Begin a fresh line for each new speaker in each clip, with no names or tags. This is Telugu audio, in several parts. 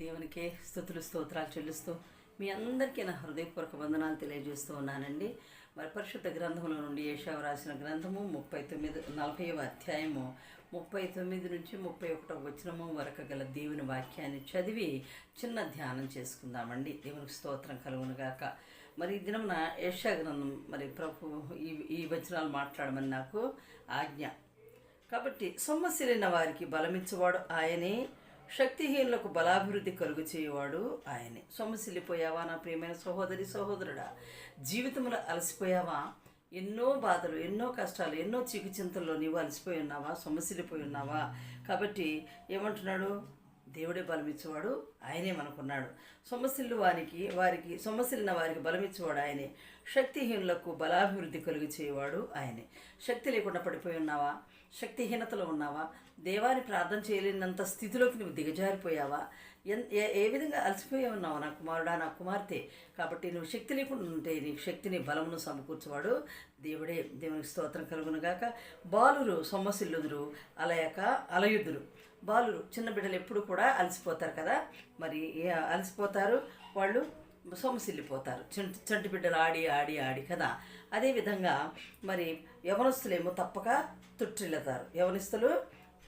దేవునికే స్తుతులు స్తోత్రాలు చెల్లిస్తూ మీ అందరికీ నా హృదయపూర్వక వందనాలు తెలియజేస్తూ ఉన్నానండి. మరి పరిశుద్ధ గ్రంథంలో నుండి యేషావు రాసిన గ్రంథము 40వ అధ్యాయము 39 నుంచి 31వ వచనము వరకు గల దేవుని వాక్యాన్ని చదివి చిన్న ధ్యానం చేసుకుందామండి. దేవునికి స్తోత్రం కలుగునుగాక. మరి ఈ దినమున యేషయా గ్రంథం మరి ప్రభు ఈ వచనాలు మాట్లాడమని నాకు ఆజ్ఞ. కాబట్టి సొమ్మసిలిన వారికి బలమిచ్చేవాడు ఆయనే, శక్తిహీనులకు బలాభివృద్ధి కలుగు చేయవాడు ఆయనే. సొమ్మసిల్లిపోయావా నా ప్రియమైన సహోదరి సహోదరుడా? జీవితంలో అలసిపోయావా? ఎన్నో బాధలు, ఎన్నో కష్టాలు, ఎన్నో చిగుచింతల్లో నీవు అలసిపోయి ఉన్నావా? సొమ్మసిల్లిపోయి ఉన్నావా? కాబట్టి ఏమంటున్నాడు? దేవుడే బలమిచ్చేవాడు ఆయనే మనకున్నాడు. సొమ్మసిల్లిన వారికి బలమిచ్చేవాడు ఆయనే, శక్తిహీనులకు బలాభివృద్ధి కలుగు చేయవాడు ఆయనే. శక్తి లేకుండా పడిపోయి ఉన్నావా? శక్తిహీనతలో ఉన్నావా? దేవాన్ని ప్రార్థన చేయలేనంత స్థితిలోకి నువ్వు దిగజారిపోయావా? ఏ విధంగా అలసిపోయి ఉన్నావు నా కుమారుడా, నా కుమార్తె? కాబట్టి నువ్వు శక్తి లేకుండా ఉంటే నీ శక్తిని బలమును సమకూర్చువాడు దేవుడే. దేవునికి స్తోత్రం కలుగునుగాక. బాలురు సొమ్మసిల్లుదురు, అలయుదురు. బాలురు చిన్న బిడ్డలు ఎప్పుడు కూడా అలసిపోతారు కదా. మరి అలసిపోతారు, వాళ్ళు సొమ్మసిల్లిపోతారు. చంటి బిడ్డలు ఆడి ఆడి ఆడి కదా. అదేవిధంగా మరి యవనస్తులేమో తప్పక తొట్టిల్లుతారు. యవనస్తులు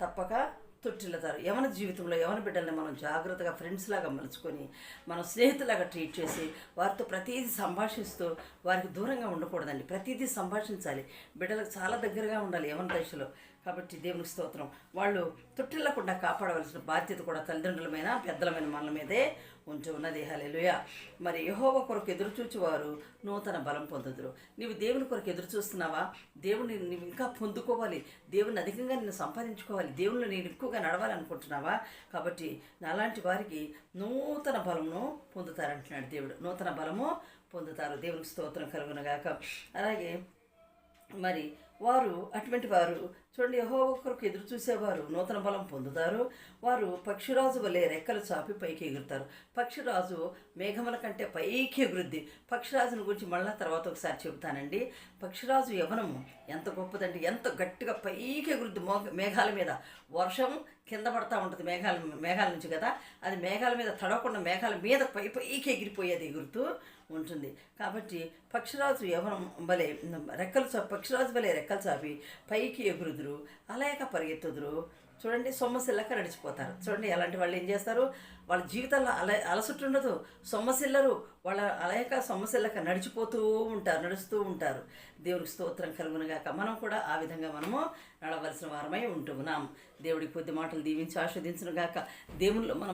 తప్పక తొట్టిల్లుతారు. యవన జీవితంలో యవన బిడ్డల్ని మనం జాగ్రత్తగా ఫ్రెండ్స్ లాగా మలుచుకొని, మనం స్నేహితులాగా ట్రీట్ చేసి, వారితో ప్రతిదీ సంభాషిస్తూ వారికి దూరంగా ఉండకూడదండి. ప్రతిదీ సంభాషించాలి. బిడ్డలకు చాలా దగ్గరగా ఉండాలి యవన దశలో. కాబట్టి దేవునికి స్తోత్రం. వాళ్ళు తొట్టిల్లకుండా కాపాడవలసిన బాధ్యత కూడా తల్లిదండ్రులమైన పెద్దలమైన మనల మీదే ఉంటూ ఉన్నది. హల్లెలూయా. మరి యెహోవా కొరకు ఎదురుచూచువారు నూతన బలం పొందుదురు. నీవు దేవుని కొరకు ఎదురు చూస్తున్నావా? దేవుని నీవు ఇంకా పొందుకోవాలి, దేవుని అధికంగా నిన్ను సంపాదించుకోవాలి, దేవుని నేను ఎక్కువగా నడవాలనుకుంటున్నావా? కాబట్టి నాలాంటి వారికి నూతన బలమును పొందుతారంటున్నాడు దేవుడు. నూతన బలము పొందుతారు. దేవునికి స్తోత్రం కలుగునుగాక. అలాగే మరి వారు అటువంటి వారు చూడండి, యెహోవా కొరకు ఎదురు చూసేవారు నూతన బలం పొందుతారు. వారు పక్షిరాజు వలె రెక్కలు చాపి పైకి ఎగురుతారు. పక్షిరాజు మేఘముల కంటే పైకి ఎగురుద్ది. పక్షిరాజుని గురించి మళ్ళా తర్వాత ఒకసారి చెబుతానండి. పక్షిరాజు యవనము ఎంత గొప్పదండి, ఎంత గట్టిగా పైకి ఎగురుద్ది. మేఘాల మీద వర్షం కింద పడతా ఉంటుంది మేఘాల నుంచి కదా. అది మేఘాల మీద తడవకుండా మేఘాల మీద పైకి ఎగిరిపోయేది, ఎగురుతూ ఉంటుంది. కాబట్టి పక్షిరాజు యవనం వలె పక్షిరాజు వలె రెక్కలు చాపి పైకి ఎగురుదురు, అలయక పరిగెత్తుదురు. చూడండి, సొమ్మసిల్లక నడిచిపోతారు. చూడండి ఎలాంటి వాళ్ళు ఏం చేస్తారు? వాళ్ళ జీవితాల్లో అలసట ఉండదు, సొమ్మసిల్లరు. వాళ్ళ అలయక సొమ్మసిల్లక నడుస్తూ ఉంటారు. దేవుడికి స్తోత్రం కలుగునుగాక. మనం కూడా ఆ విధంగా మనము నడవలసిన వారమై ఉంటున్నాం. దేవుడికి కొద్ది మాటలు దీవించి ఆస్వాదించునుగాక. దేవునిలో మనం